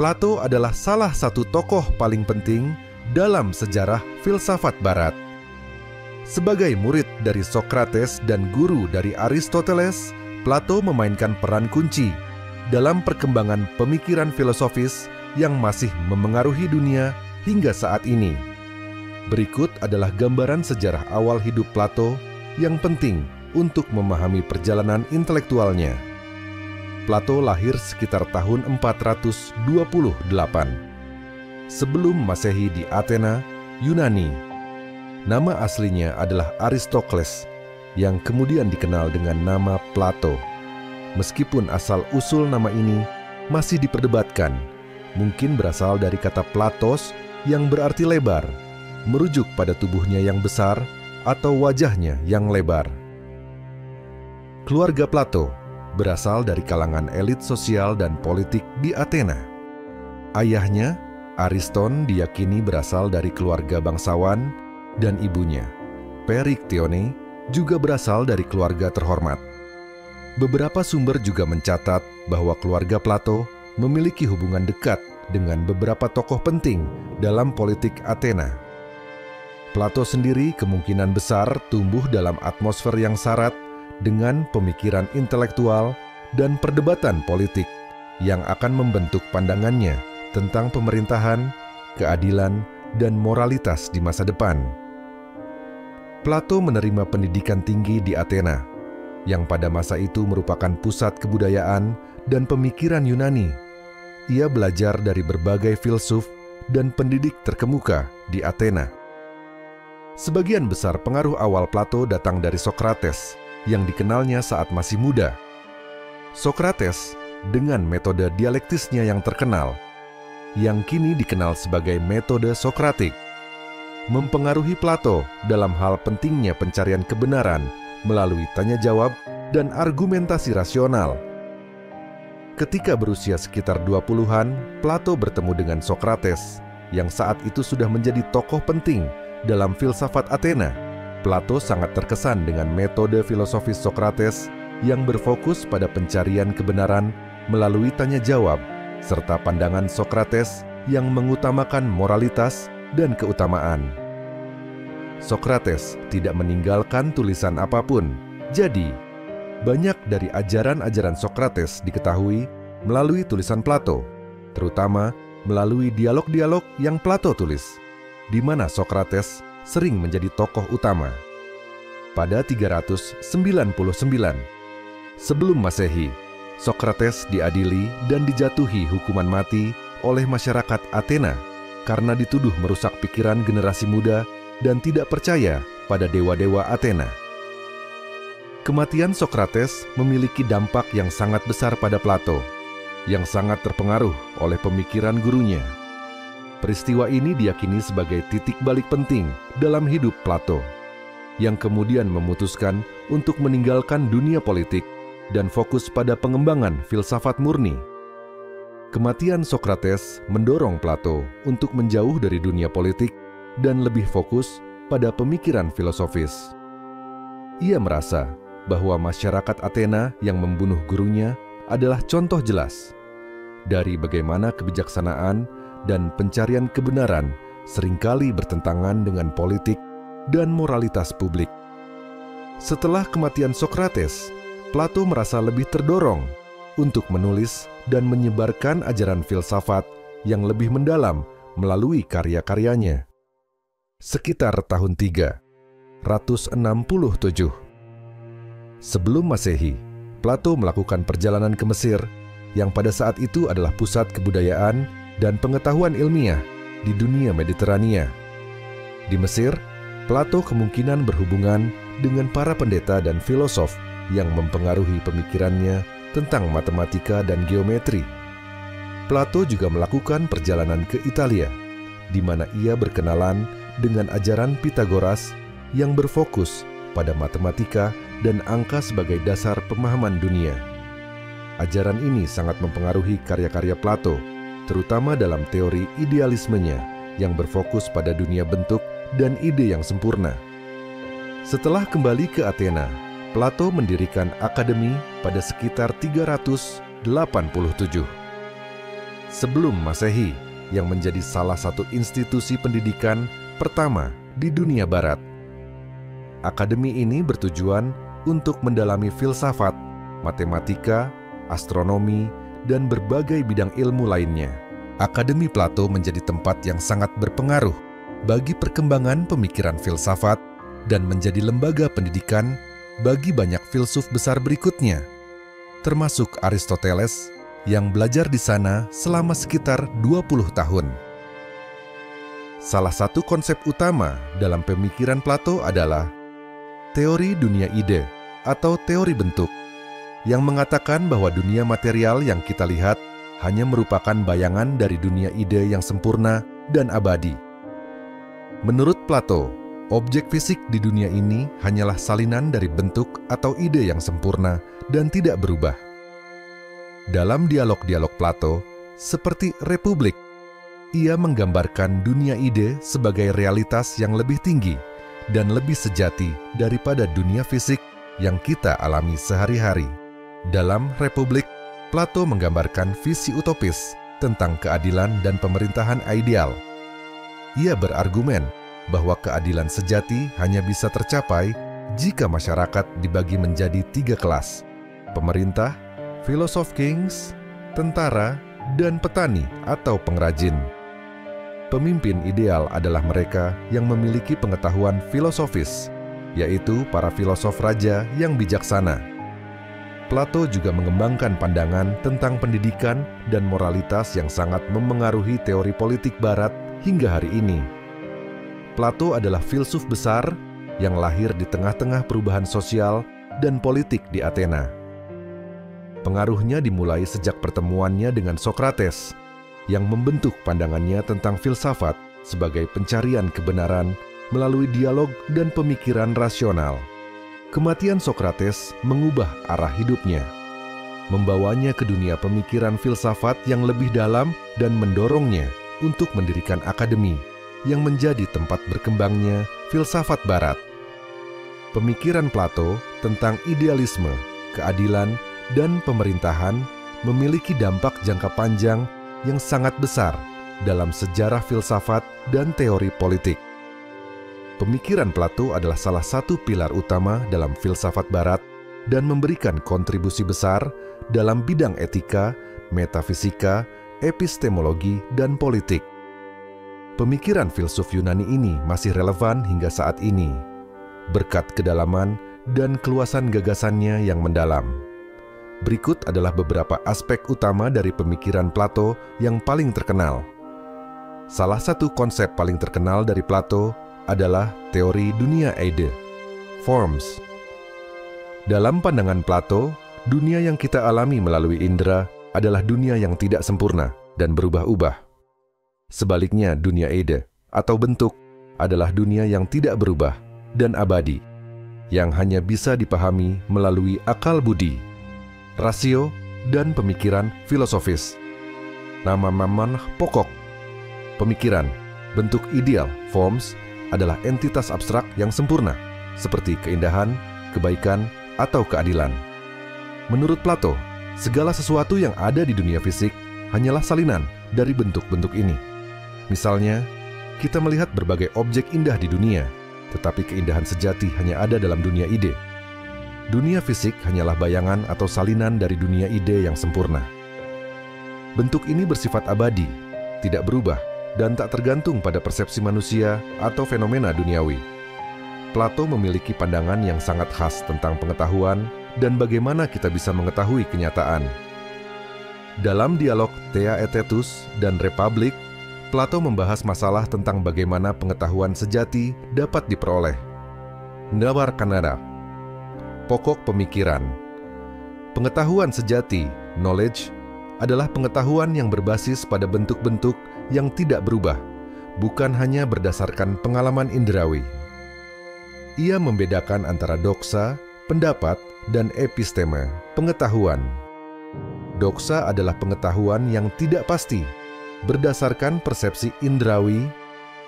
Plato adalah salah satu tokoh paling penting dalam sejarah filsafat Barat. Sebagai murid dari Sokrates dan guru dari Aristoteles, Plato memainkan peran kunci dalam perkembangan pemikiran filosofis yang masih memengaruhi dunia hingga saat ini. Berikut adalah gambaran sejarah awal hidup Plato yang penting untuk memahami perjalanan intelektualnya. Plato lahir sekitar tahun 428 sebelum Masehi di Athena, Yunani. Nama aslinya adalah Aristokles, yang kemudian dikenal dengan nama Plato. Meskipun asal-usul nama ini masih diperdebatkan, mungkin berasal dari kata platos yang berarti lebar, merujuk pada tubuhnya yang besar atau wajahnya yang lebar. Keluarga Plato berasal dari kalangan elit sosial dan politik di Athena. Ayahnya, Ariston, diyakini berasal dari keluarga bangsawan, dan ibunya, Periktione, juga berasal dari keluarga terhormat. Beberapa sumber juga mencatat bahwa keluarga Plato memiliki hubungan dekat dengan beberapa tokoh penting dalam politik Athena. Plato sendiri kemungkinan besar tumbuh dalam atmosfer yang syarat dengan pemikiran intelektual dan perdebatan politik yang akan membentuk pandangannya tentang pemerintahan, keadilan, dan moralitas di masa depan. Plato menerima pendidikan tinggi di Athena, yang pada masa itu merupakan pusat kebudayaan dan pemikiran Yunani. Ia belajar dari berbagai filsuf dan pendidik terkemuka di Athena. Sebagian besar pengaruh awal Plato datang dari Sokrates, yang dikenalnya saat masih muda. Sokrates, dengan metode dialektisnya yang terkenal, yang kini dikenal sebagai metode Sokratik, mempengaruhi Plato dalam hal pentingnya pencarian kebenaran melalui tanya jawab dan argumentasi rasional. Ketika berusia sekitar 20-an, Plato bertemu dengan Sokrates, yang saat itu sudah menjadi tokoh penting dalam filsafat Athena. Plato sangat terkesan dengan metode filosofis Sokrates yang berfokus pada pencarian kebenaran melalui tanya jawab, serta pandangan Sokrates yang mengutamakan moralitas dan keutamaan. Sokrates tidak meninggalkan tulisan apapun, jadi banyak dari ajaran-ajaran Sokrates diketahui melalui tulisan Plato, terutama melalui dialog-dialog yang Plato tulis, di mana Sokrates sering menjadi tokoh utama. Pada 399 sebelum Masehi, Sokrates diadili dan dijatuhi hukuman mati oleh masyarakat Athena karena dituduh merusak pikiran generasi muda dan tidak percaya pada dewa-dewa Athena. Kematian Sokrates memiliki dampak yang sangat besar pada Plato, yang sangat terpengaruh oleh pemikiran gurunya. Peristiwa ini diyakini sebagai titik balik penting dalam hidup Plato, yang kemudian memutuskan untuk meninggalkan dunia politik dan fokus pada pengembangan filsafat murni. Kematian Sokrates mendorong Plato untuk menjauh dari dunia politik dan lebih fokus pada pemikiran filosofis. Ia merasa bahwa masyarakat Athena yang membunuh gurunya adalah contoh jelas dari bagaimana kebijaksanaan dan pencarian kebenaran seringkali bertentangan dengan politik dan moralitas publik. Setelah kematian Sokrates, Plato merasa lebih terdorong untuk menulis dan menyebarkan ajaran filsafat yang lebih mendalam melalui karya-karyanya. Sekitar tahun 367 sebelum Masehi, Plato melakukan perjalanan ke Mesir, yang pada saat itu adalah pusat kebudayaan dan pengetahuan ilmiah di dunia Mediterania. Di Mesir, Plato kemungkinan berhubungan dengan para pendeta dan filosof yang mempengaruhi pemikirannya tentang matematika dan geometri. Plato juga melakukan perjalanan ke Italia, di mana ia berkenalan dengan ajaran Pythagoras yang berfokus pada matematika dan angka sebagai dasar pemahaman dunia. Ajaran ini sangat mempengaruhi karya-karya Plato, terutama dalam teori idealismenya yang berfokus pada dunia bentuk dan ide yang sempurna. Setelah kembali ke Athena, Plato mendirikan akademi pada sekitar 387. sebelum Masehi, yang menjadi salah satu institusi pendidikan pertama di dunia barat. Akademi ini bertujuan untuk mendalami filsafat, matematika, astronomi, dan berbagai bidang ilmu lainnya. Akademi Plato menjadi tempat yang sangat berpengaruh bagi perkembangan pemikiran filsafat dan menjadi lembaga pendidikan bagi banyak filsuf besar berikutnya, termasuk Aristoteles yang belajar di sana selama sekitar 20 tahun. Salah satu konsep utama dalam pemikiran Plato adalah teori dunia ide atau teori bentuk, yang mengatakan bahwa dunia material yang kita lihat hanya merupakan bayangan dari dunia ide yang sempurna dan abadi. Menurut Plato, objek fisik di dunia ini hanyalah salinan dari bentuk atau ide yang sempurna dan tidak berubah. Dalam dialog-dialog Plato, seperti Republik, ia menggambarkan dunia ide sebagai realitas yang lebih tinggi dan lebih sejati daripada dunia fisik yang kita alami sehari-hari. Dalam Republik, Plato menggambarkan visi utopis tentang keadilan dan pemerintahan ideal. Ia berargumen bahwa keadilan sejati hanya bisa tercapai jika masyarakat dibagi menjadi 3 kelas: pemerintah, filosof kings, tentara, dan petani atau pengrajin. Pemimpin ideal adalah mereka yang memiliki pengetahuan filosofis, yaitu para filosof raja yang bijaksana. Plato juga mengembangkan pandangan tentang pendidikan dan moralitas yang sangat memengaruhi teori politik barat hingga hari ini. Plato adalah filsuf besar yang lahir di tengah-tengah perubahan sosial dan politik di Athena. Pengaruhnya dimulai sejak pertemuannya dengan Socrates, yang membentuk pandangannya tentang filsafat sebagai pencarian kebenaran melalui dialog dan pemikiran rasional. Kematian Socrates mengubah arah hidupnya, membawanya ke dunia pemikiran filsafat yang lebih dalam dan mendorongnya untuk mendirikan akademi yang menjadi tempat berkembangnya filsafat barat. Pemikiran Plato tentang idealisme, keadilan, dan pemerintahan memiliki dampak jangka panjang yang sangat besar dalam sejarah filsafat dan teori politik. Pemikiran Plato adalah salah satu pilar utama dalam filsafat barat dan memberikan kontribusi besar dalam bidang etika, metafisika, epistemologi, dan politik. Pemikiran filsuf Yunani ini masih relevan hingga saat ini, berkat kedalaman dan keluasan gagasannya yang mendalam. Berikut adalah beberapa aspek utama dari pemikiran Plato yang paling terkenal. Salah satu konsep paling terkenal dari Plato adalah teori dunia ide, forms. Dalam pandangan Plato, dunia yang kita alami melalui indera adalah dunia yang tidak sempurna dan berubah-ubah. Sebaliknya, dunia ide atau bentuk adalah dunia yang tidak berubah dan abadi, yang hanya bisa dipahami melalui akal budi, rasio, dan pemikiran filosofis. Nama pokok pemikiran, bentuk ideal, forms, adalah entitas abstrak yang sempurna, seperti keindahan, kebaikan, atau keadilan. Menurut Plato, segala sesuatu yang ada di dunia fisik hanyalah salinan dari bentuk-bentuk ini. Misalnya, kita melihat berbagai objek indah di dunia, tetapi keindahan sejati hanya ada dalam dunia ide. Dunia fisik hanyalah bayangan atau salinan dari dunia ide yang sempurna. Bentuk ini bersifat abadi, tidak berubah, dan tak tergantung pada persepsi manusia atau fenomena duniawi. Plato memiliki pandangan yang sangat khas tentang pengetahuan dan bagaimana kita bisa mengetahui kenyataan. Dalam dialog Theaetetus dan Republik, Plato membahas masalah tentang bagaimana pengetahuan sejati dapat diperoleh. Nawar Kanada, pokok pemikiran. Pengetahuan sejati, knowledge, adalah pengetahuan yang berbasis pada bentuk-bentuk yang tidak berubah, bukan hanya berdasarkan pengalaman indrawi. Ia membedakan antara doksa, pendapat, dan episteme, pengetahuan. Doksa adalah pengetahuan yang tidak pasti, berdasarkan persepsi indrawi,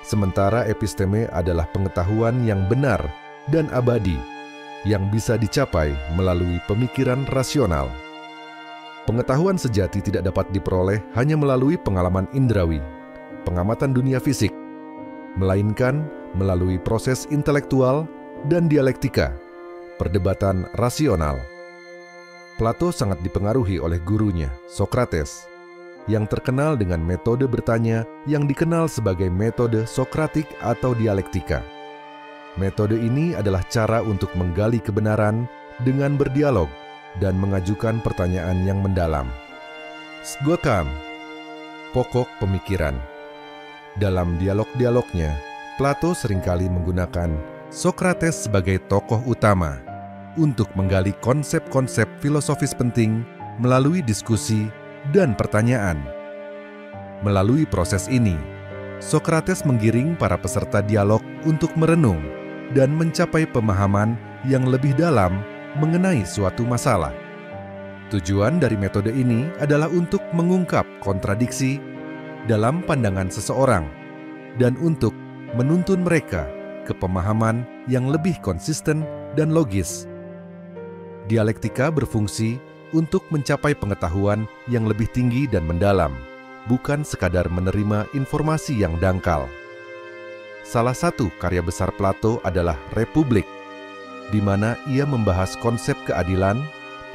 sementara episteme adalah pengetahuan yang benar dan abadi, yang bisa dicapai melalui pemikiran rasional. Pengetahuan sejati tidak dapat diperoleh hanya melalui pengalaman indrawi, pengamatan dunia fisik, melainkan melalui proses intelektual dan dialektika, perdebatan rasional. Plato sangat dipengaruhi oleh gurunya, Sokrates, yang terkenal dengan metode bertanya yang dikenal sebagai metode Sokratik atau dialektika. Metode ini adalah cara untuk menggali kebenaran dengan berdialog dan mengajukan pertanyaan yang mendalam. Sgokam, pokok pemikiran. Dalam dialog-dialognya, Plato seringkali menggunakan Sokrates sebagai tokoh utama untuk menggali konsep-konsep filosofis penting melalui diskusi dan pertanyaan. Melalui proses ini, Sokrates menggiring para peserta dialog untuk merenung dan mencapai pemahaman yang lebih dalam mengenai suatu masalah. Tujuan dari metode ini adalah untuk mengungkap kontradiksi dalam pandangan seseorang dan untuk menuntun mereka ke pemahaman yang lebih konsisten dan logis. Dialektika berfungsi untuk mencapai pengetahuan yang lebih tinggi dan mendalam, bukan sekadar menerima informasi yang dangkal. Salah satu karya besar Plato adalah Republik, di mana ia membahas konsep keadilan,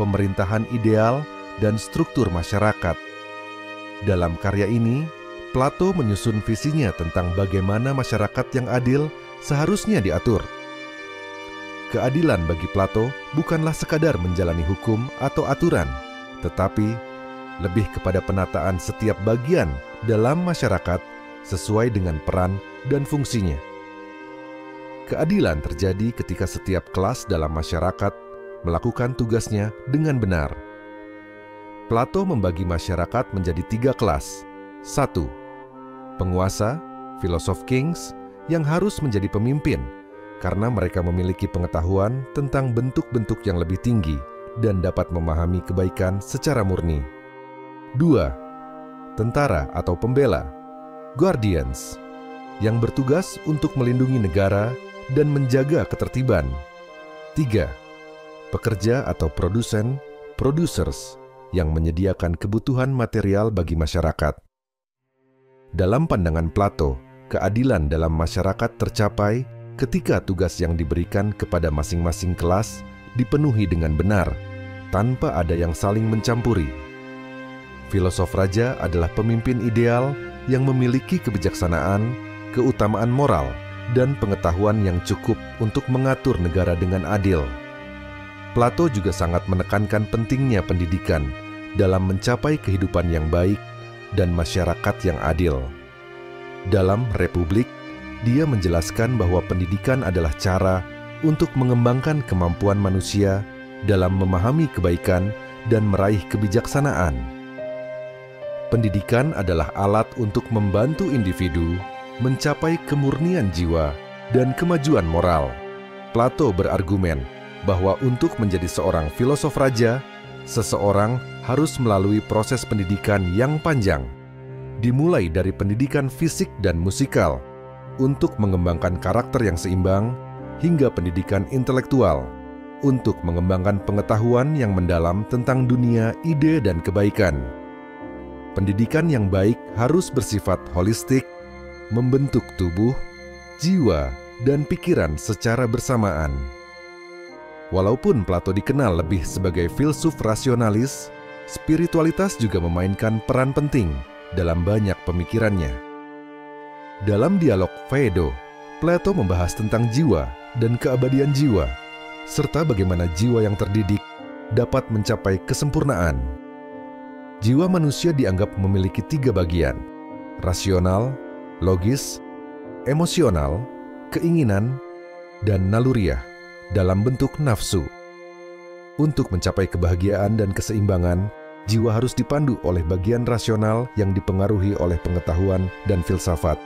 pemerintahan ideal, dan struktur masyarakat. Dalam karya ini, Plato menyusun visinya tentang bagaimana masyarakat yang adil seharusnya diatur. Keadilan bagi Plato bukanlah sekadar menjalani hukum atau aturan, tetapi lebih kepada penataan setiap bagian dalam masyarakat sesuai dengan peran dan fungsinya. Keadilan terjadi ketika setiap kelas dalam masyarakat melakukan tugasnya dengan benar. Plato membagi masyarakat menjadi 3 kelas. 1. Penguasa, philosoph kings, yang harus menjadi pemimpin karena mereka memiliki pengetahuan tentang bentuk-bentuk yang lebih tinggi dan dapat memahami kebaikan secara murni. 2. Tentara atau pembela, guardians, yang bertugas untuk melindungi negara dan menjaga ketertiban. 3. Pekerja atau produsen, producers, yang menyediakan kebutuhan material bagi masyarakat. Dalam pandangan Plato, keadilan dalam masyarakat tercapai ketika tugas yang diberikan kepada masing-masing kelas dipenuhi dengan benar, tanpa ada yang saling mencampuri. Filosof raja adalah pemimpin ideal yang memiliki kebijaksanaan, keutamaan moral, dan pengetahuan yang cukup untuk mengatur negara dengan adil. Plato juga sangat menekankan pentingnya pendidikan dalam mencapai kehidupan yang baik dan masyarakat yang adil. Dalam Republik, dia menjelaskan bahwa pendidikan adalah cara untuk mengembangkan kemampuan manusia dalam memahami kebaikan dan meraih kebijaksanaan. Pendidikan adalah alat untuk membantu individu mencapai kemurnian jiwa dan kemajuan moral. Plato berargumen bahwa untuk menjadi seorang filosof raja, seseorang harus melalui proses pendidikan yang panjang, dimulai dari pendidikan fisik dan musikal, untuk mengembangkan karakter yang seimbang, hingga pendidikan intelektual, untuk mengembangkan pengetahuan yang mendalam tentang dunia, ide, dan kebaikan. Pendidikan yang baik harus bersifat holistik, membentuk tubuh, jiwa, dan pikiran secara bersamaan. Walaupun Plato dikenal lebih sebagai filsuf rasionalis, spiritualitas juga memainkan peran penting dalam banyak pemikirannya. Dalam dialog Phaedo, Plato membahas tentang jiwa dan keabadian jiwa, serta bagaimana jiwa yang terdidik dapat mencapai kesempurnaan. Jiwa manusia dianggap memiliki 3 bagian: rasional, logis, emosional, keinginan, dan naluriah dalam bentuk nafsu. Untuk mencapai kebahagiaan dan keseimbangan, jiwa harus dipandu oleh bagian rasional yang dipengaruhi oleh pengetahuan dan filsafat.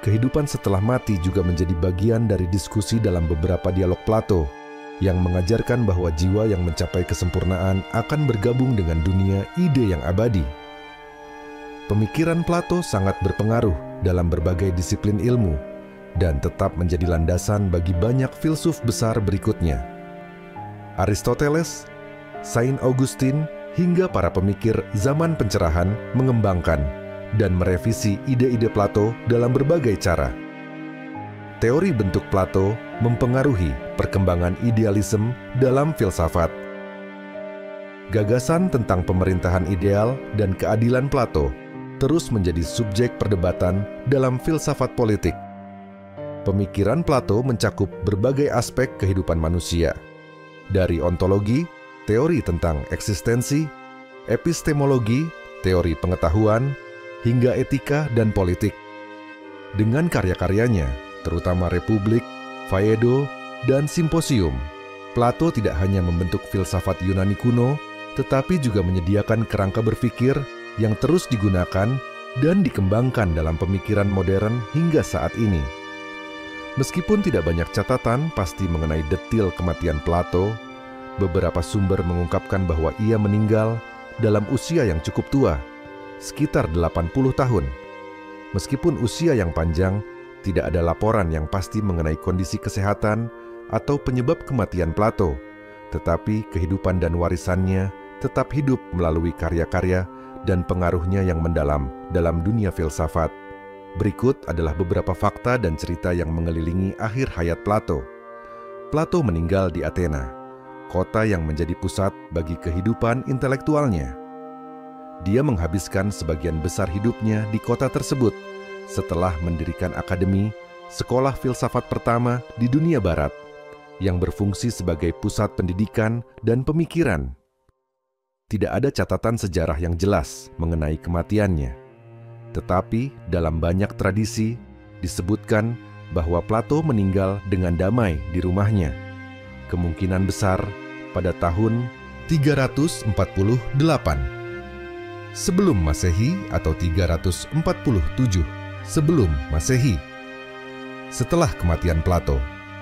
Kehidupan setelah mati juga menjadi bagian dari diskusi dalam beberapa dialog Plato, yang mengajarkan bahwa jiwa yang mencapai kesempurnaan akan bergabung dengan dunia ide yang abadi. Pemikiran Plato sangat berpengaruh dalam berbagai disiplin ilmu dan tetap menjadi landasan bagi banyak filsuf besar berikutnya. Aristoteles, Saint Augustine, hingga para pemikir zaman pencerahan mengembangkan dan merevisi ide-ide Plato dalam berbagai cara. Teori bentuk Plato mempengaruhi perkembangan idealisme dalam filsafat. Gagasan tentang pemerintahan ideal dan keadilan Plato terus menjadi subjek perdebatan dalam filsafat politik. Pemikiran Plato mencakup berbagai aspek kehidupan manusia, dari ontologi, teori tentang eksistensi, epistemologi, teori pengetahuan, hingga etika dan politik. Dengan karya-karyanya, terutama Republik, Phaedo, dan Simposium, Plato tidak hanya membentuk filsafat Yunani kuno, tetapi juga menyediakan kerangka berpikir yang terus digunakan dan dikembangkan dalam pemikiran modern hingga saat ini. Meskipun tidak banyak catatan pasti mengenai detil kematian Plato, beberapa sumber mengungkapkan bahwa ia meninggal dalam usia yang cukup tua, sekitar 80 tahun. Meskipun usia yang panjang, tidak ada laporan yang pasti mengenai kondisi kesehatan atau penyebab kematian Plato, tetapi kehidupan dan warisannya tetap hidup melalui karya-karya dan pengaruhnya yang mendalam dalam dunia filsafat. Berikut adalah beberapa fakta dan cerita yang mengelilingi akhir hayat Plato. Plato meninggal di Athena, kota yang menjadi pusat bagi kehidupan intelektualnya. Dia menghabiskan sebagian besar hidupnya di kota tersebut setelah mendirikan akademi, sekolah filsafat pertama di dunia barat, yang berfungsi sebagai pusat pendidikan dan pemikiran. Tidak ada catatan sejarah yang jelas mengenai kematiannya, tetapi dalam banyak tradisi disebutkan bahwa Plato meninggal dengan damai di rumahnya, kemungkinan besar pada tahun 348 sebelum Masehi atau 347 sebelum Masehi. Setelah kematian Plato,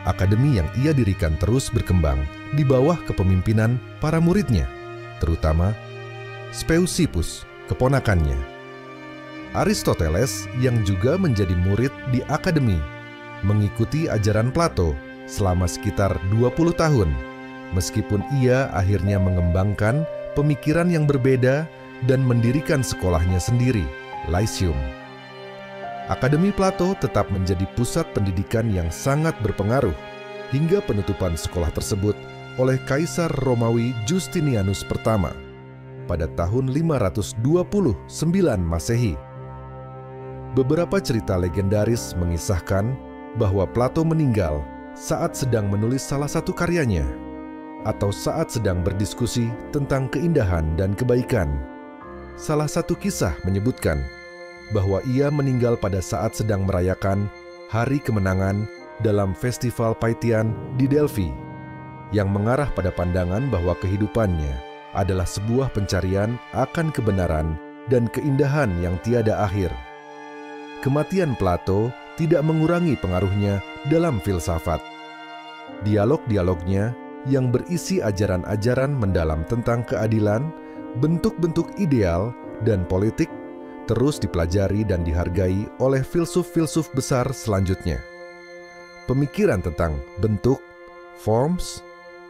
akademi yang ia dirikan terus berkembang di bawah kepemimpinan para muridnya, terutama Speusippus, keponakannya. Aristoteles yang juga menjadi murid di akademi, mengikuti ajaran Plato selama sekitar 20 tahun, meskipun ia akhirnya mengembangkan pemikiran yang berbeda dan mendirikan sekolahnya sendiri, Lyceum. Akademi Plato tetap menjadi pusat pendidikan yang sangat berpengaruh hingga penutupan sekolah tersebut oleh Kaisar Romawi Justinianus pertama pada tahun 529 Masehi. Beberapa cerita legendaris mengisahkan bahwa Plato meninggal saat sedang menulis salah satu karyanya atau saat sedang berdiskusi tentang keindahan dan kebaikan. Salah satu kisah menyebutkan bahwa ia meninggal pada saat sedang merayakan Hari Kemenangan dalam Festival Pythian di Delphi, yang mengarah pada pandangan bahwa kehidupannya adalah sebuah pencarian akan kebenaran dan keindahan yang tiada akhir. Kematian Plato tidak mengurangi pengaruhnya dalam filsafat. Dialog-dialognya yang berisi ajaran-ajaran mendalam tentang keadilan, bentuk-bentuk ideal, dan politik terus dipelajari dan dihargai oleh filsuf-filsuf besar selanjutnya. Pemikiran tentang bentuk, forms,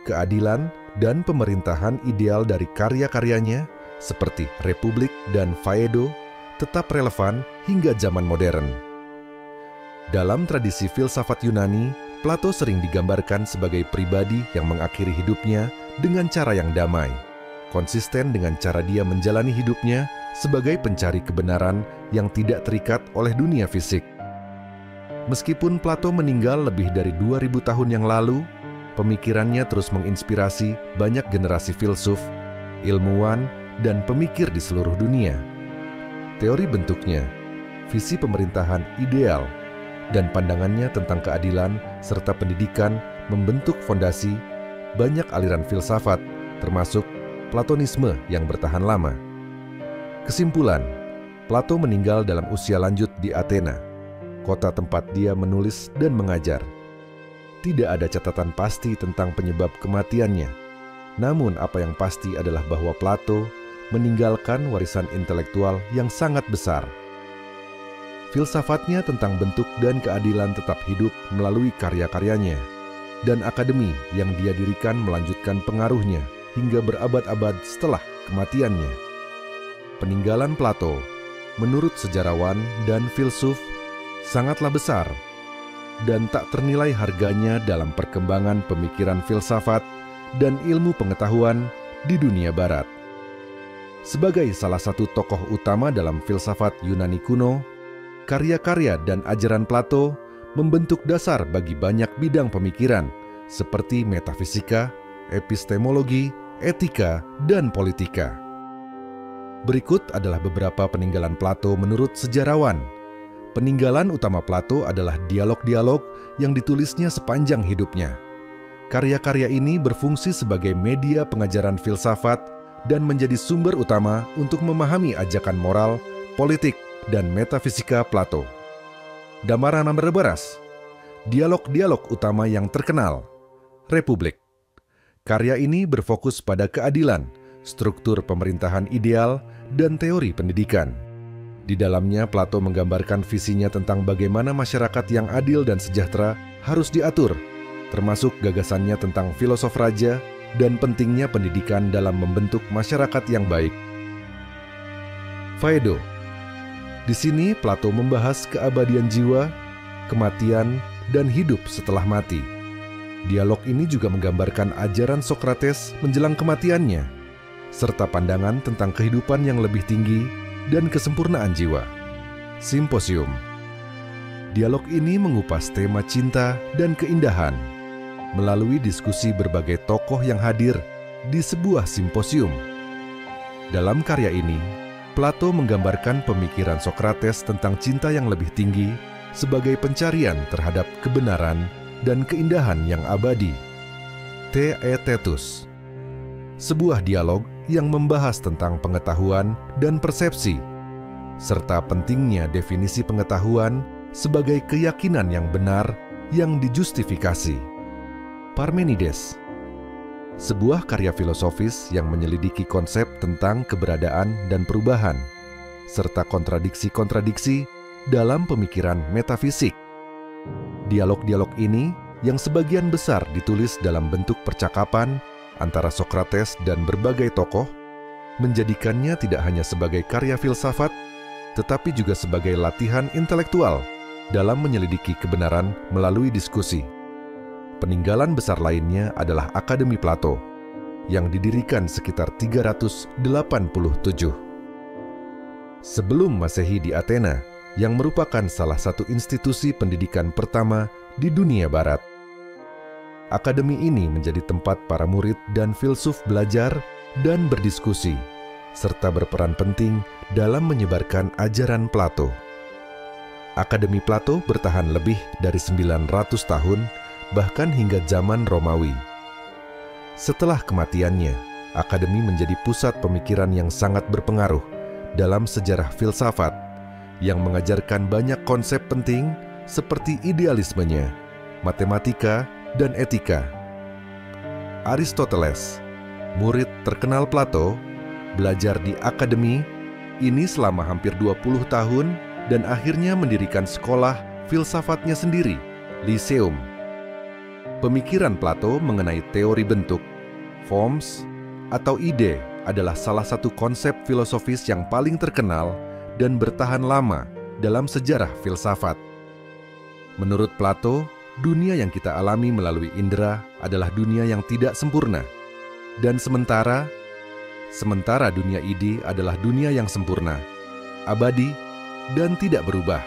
keadilan, dan pemerintahan ideal dari karya-karyanya seperti Republik dan Phaedo tetap relevan hingga zaman modern. Dalam tradisi filsafat Yunani, Plato sering digambarkan sebagai pribadi yang mengakhiri hidupnya dengan cara yang damai, konsisten dengan cara dia menjalani hidupnya sebagai pencari kebenaran yang tidak terikat oleh dunia fisik. Meskipun Plato meninggal lebih dari 2000 tahun yang lalu, pemikirannya terus menginspirasi banyak generasi filsuf, ilmuwan, dan pemikir di seluruh dunia. Teori bentuknya, visi pemerintahan ideal, dan pandangannya tentang keadilan serta pendidikan membentuk fondasi banyak aliran filsafat, termasuk Platonisme yang bertahan lama. Kesimpulan, Plato meninggal dalam usia lanjut di Athena, kota tempat dia menulis dan mengajar. Tidak ada catatan pasti tentang penyebab kematiannya. Namun apa yang pasti adalah bahwa Plato meninggalkan warisan intelektual yang sangat besar. Filsafatnya tentang bentuk dan keadilan tetap hidup melalui karya-karyanya, dan akademi yang dia dirikan melanjutkan pengaruhnya hingga berabad-abad setelah kematiannya. Peninggalan Plato, menurut sejarawan dan filsuf, sangatlah besar dan tak ternilai harganya dalam perkembangan pemikiran filsafat dan ilmu pengetahuan di dunia barat. Sebagai salah satu tokoh utama dalam filsafat Yunani kuno, karya-karya dan ajaran Plato membentuk dasar bagi banyak bidang pemikiran seperti metafisika, epistemologi, etika, dan politika. Berikut adalah beberapa peninggalan Plato menurut sejarawan. Peninggalan utama Plato adalah dialog-dialog yang ditulisnya sepanjang hidupnya. Karya-karya ini berfungsi sebagai media pengajaran filsafat dan menjadi sumber utama untuk memahami ajakan moral, politik, dan metafisika Plato. Damaranam Berberas, dialog-dialog utama yang terkenal, Republik. Karya ini berfokus pada keadilan, struktur pemerintahan ideal, dan teori pendidikan. Di dalamnya Plato menggambarkan visinya tentang bagaimana masyarakat yang adil dan sejahtera harus diatur, termasuk gagasannya tentang filosof raja dan pentingnya pendidikan dalam membentuk masyarakat yang baik. Phaedo. Di sini Plato membahas keabadian jiwa, kematian, dan hidup setelah mati. Dialog ini juga menggambarkan ajaran Sokrates menjelang kematiannya, serta pandangan tentang kehidupan yang lebih tinggi dan kesempurnaan jiwa. Simposium. Dialog ini mengupas tema cinta dan keindahan melalui diskusi berbagai tokoh yang hadir di sebuah simposium. Dalam karya ini, Plato menggambarkan pemikiran Sokrates tentang cinta yang lebih tinggi sebagai pencarian terhadap kebenaran dan keindahan yang abadi. Theaetetus. Sebuah dialog yang membahas tentang pengetahuan dan persepsi, serta pentingnya definisi pengetahuan sebagai keyakinan yang benar yang dijustifikasi. Parmenides. Sebuah karya filosofis yang menyelidiki konsep tentang keberadaan dan perubahan, serta kontradiksi-kontradiksi dalam pemikiran metafisik. Dialog-dialog ini yang sebagian besar ditulis dalam bentuk percakapan antara Sokrates dan berbagai tokoh, menjadikannya tidak hanya sebagai karya filsafat, tetapi juga sebagai latihan intelektual dalam menyelidiki kebenaran melalui diskusi. Peninggalan besar lainnya adalah Akademi Plato, yang didirikan sekitar 387. Sebelum Masehi di Athena, yang merupakan salah satu institusi pendidikan pertama di dunia barat. Akademi ini menjadi tempat para murid dan filsuf belajar dan berdiskusi, serta berperan penting dalam menyebarkan ajaran Plato. Akademi Plato bertahan lebih dari 900 tahun, bahkan hingga zaman Romawi. Setelah kematiannya, Akademi menjadi pusat pemikiran yang sangat berpengaruh dalam sejarah filsafat, yang mengajarkan banyak konsep penting seperti idealismenya, matematika, dan etika. Aristoteles, murid terkenal Plato, belajar di Akademi ini selama hampir 20 tahun dan akhirnya mendirikan sekolah filsafatnya sendiri, Lyceum. Pemikiran Plato mengenai teori bentuk, forms, atau ide adalah salah satu konsep filosofis yang paling terkenal dan bertahan lama dalam sejarah filsafat. Menurut Plato, dunia yang kita alami melalui indera adalah dunia yang tidak sempurna, dan sementara dunia ide adalah dunia yang sempurna, abadi, dan tidak berubah.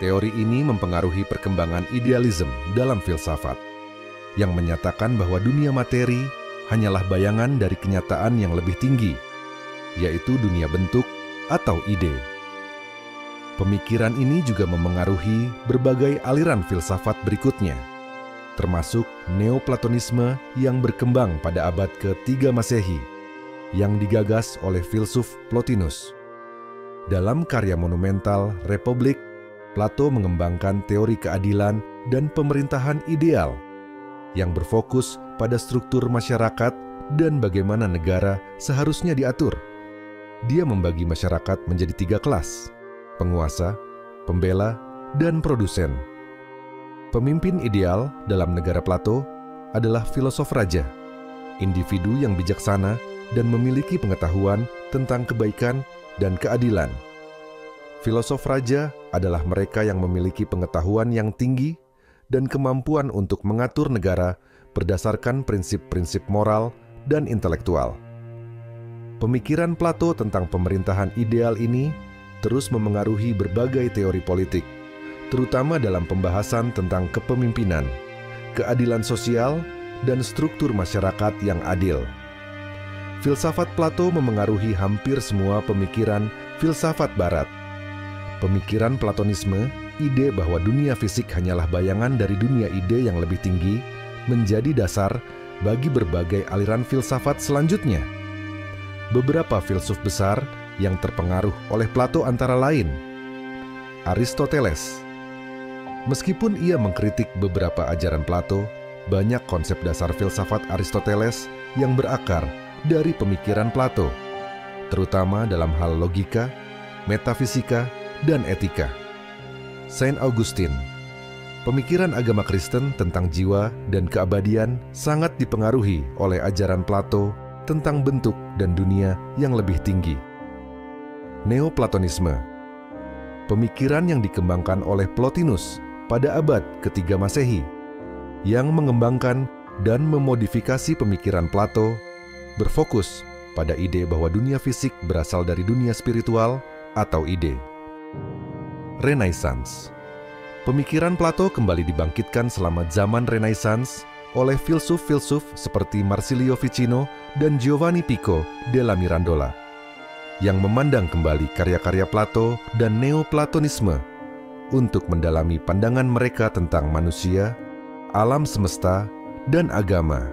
Teori ini mempengaruhi perkembangan idealisme dalam filsafat, yang menyatakan bahwa dunia materi hanyalah bayangan dari kenyataan yang lebih tinggi, yaitu dunia bentuk atau ide. Pemikiran ini juga memengaruhi berbagai aliran filsafat berikutnya, termasuk Neoplatonisme yang berkembang pada abad ke-3 Masehi, yang digagas oleh filsuf Plotinus. Dalam karya monumental Republik, Plato mengembangkan teori keadilan dan pemerintahan ideal yang berfokus pada struktur masyarakat dan bagaimana negara seharusnya diatur. Dia membagi masyarakat menjadi 3 kelas: penguasa, pembela, dan produsen. Pemimpin ideal dalam negara Plato adalah filosof raja, individu yang bijaksana dan memiliki pengetahuan tentang kebaikan dan keadilan. Filosof raja adalah mereka yang memiliki pengetahuan yang tinggi dan kemampuan untuk mengatur negara berdasarkan prinsip-prinsip moral dan intelektual. Pemikiran Plato tentang pemerintahan ideal ini terus memengaruhi berbagai teori politik, terutama dalam pembahasan tentang kepemimpinan, keadilan sosial, dan struktur masyarakat yang adil. Filsafat Plato memengaruhi hampir semua pemikiran filsafat Barat. Pemikiran Platonisme, ide bahwa dunia fisik hanyalah bayangan dari dunia ide yang lebih tinggi, menjadi dasar bagi berbagai aliran filsafat selanjutnya. Beberapa filsuf besar yang terpengaruh oleh Plato antara lain Aristoteles. Meskipun ia mengkritik beberapa ajaran Plato, banyak konsep dasar filsafat Aristoteles yang berakar dari pemikiran Plato, terutama dalam hal logika, metafisika, dan etika. Saint Augustine. Pemikiran agama Kristen tentang jiwa dan keabadian sangat dipengaruhi oleh ajaran Plato tentang bentuk dan dunia yang lebih tinggi. Neoplatonisme. Pemikiran yang dikembangkan oleh Plotinus pada abad ketiga Masehi, yang mengembangkan dan memodifikasi pemikiran Plato, berfokus pada ide bahwa dunia fisik berasal dari dunia spiritual atau ide. Renaissance. Pemikiran Plato kembali dibangkitkan selama zaman Renaissance oleh filsuf-filsuf seperti Marsilio Ficino dan Giovanni Pico della Mirandola, yang memandang kembali karya-karya Plato dan Neoplatonisme untuk mendalami pandangan mereka tentang manusia, alam semesta, dan agama.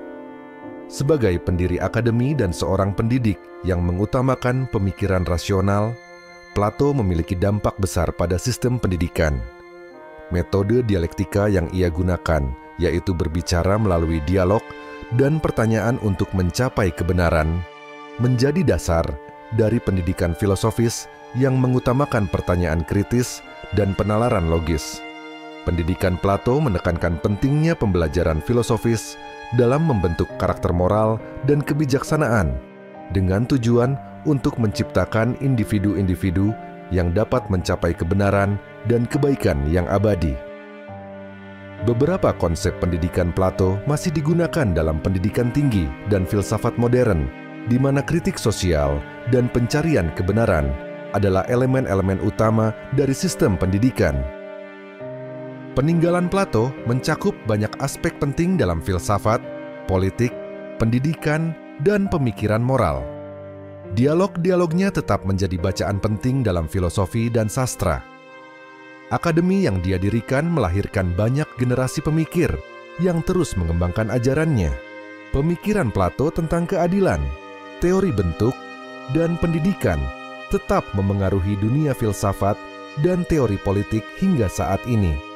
Sebagai pendiri akademi dan seorang pendidik yang mengutamakan pemikiran rasional, Plato memiliki dampak besar pada sistem pendidikan. Metode dialektika yang ia gunakan, yaitu berbicara melalui dialog dan pertanyaan untuk mencapai kebenaran, menjadi dasar dari pendidikan filosofis yang mengutamakan pertanyaan kritis dan penalaran logis. Pendidikan Plato menekankan pentingnya pembelajaran filosofis dalam membentuk karakter moral dan kebijaksanaan, dengan tujuan untuk menciptakan individu-individu yang dapat mencapai kebenaran dan kebaikan yang abadi. Beberapa konsep pendidikan Plato masih digunakan dalam pendidikan tinggi dan filsafat modern, di mana kritik sosial dan pencarian kebenaran adalah elemen-elemen utama dari sistem pendidikan. Peninggalan Plato mencakup banyak aspek penting dalam filsafat, politik, pendidikan, dan pemikiran moral. Dialog-dialognya tetap menjadi bacaan penting dalam filosofi dan sastra. Akademi yang dia dirikan melahirkan banyak generasi pemikir yang terus mengembangkan ajarannya. Pemikiran Plato tentang keadilan, teori bentuk, dan pendidikan tetap memengaruhi dunia filsafat dan teori politik hingga saat ini.